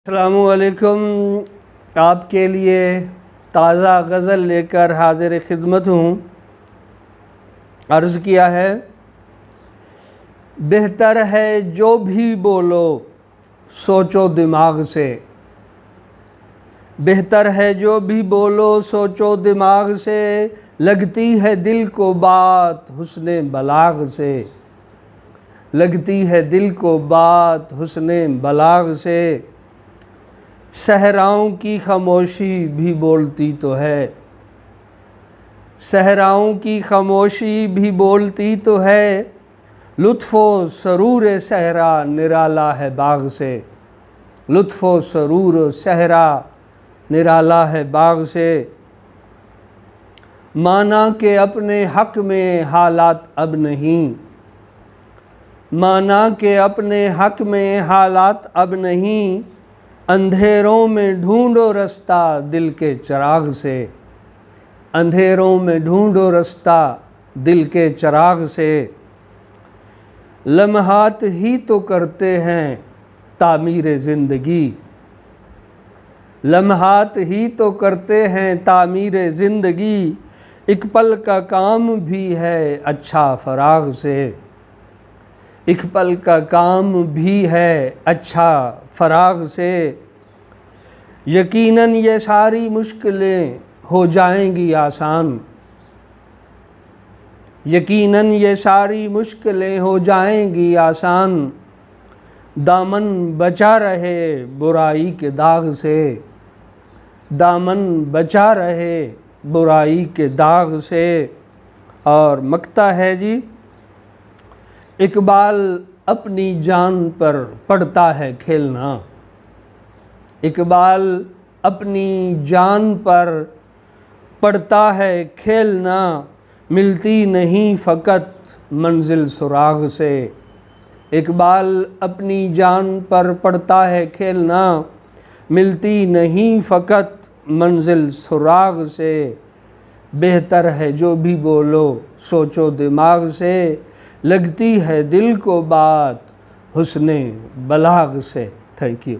अस्सलामुअलैकुम। आपके लिए ताज़ा गज़ल लेकर हाज़िर खिदमत हूँ। अर्ज़ किया है, बेहतर है जो भी बोलो सोचो दिमाग से। बेहतर है जो भी बोलो सोचो दिमाग से। लगती है दिल को बात हुस्ने बलाग से। लगती है दिल को बात हुस्ने बलाग से। सहराओं की खामोशी भी बोलती तो है। सहराओं की खामोशी भी बोलती तो है। लुत्फ़ो सरूर सहरा निराला है बाग से। लुत्फ़ो सरूर सहरा निराला है बाग से। माना के अपने हक में हालात अब नहीं। माना के अपने हक में हालात अब नहीं। अंधेरों में ढूंढो रास्ता दिल के चिराग से। अंधेरों में ढूंढो रास्ता दिल के चिराग से। लम्हात ही तो करते हैं तामीर ज़िंदगी। लम्हात ही तो करते हैं तामीर ज़िंदगी। एक पल का काम भी है अच्छा फराग से। एक पल का काम भी है अच्छा फराग से। यकीनन ये सारी मुश्किलें हो जाएंगी आसान। यकीनन ये सारी मुश्किलें हो जाएंगी आसान। दामन बचा रहे बुराई के दाग से। दामन बचा रहे बुराई के दाग से। और मकता है जी, इकबाल अपनी जान पर पड़ता है खेलना। इकबाल अपनी जान पर पड़ता है खेलना। मिलती नहीं फ़कत मंजिल सुराग से। इकबाल अपनी जान पर पड़ता है खेलना। मिलती नहीं फ़कत मंजिल सुराग से। बेहतर है जो भी बोलो सोचो दिमाग से। लगती है दिल को बात हुस्ने बलाग से। Thank you.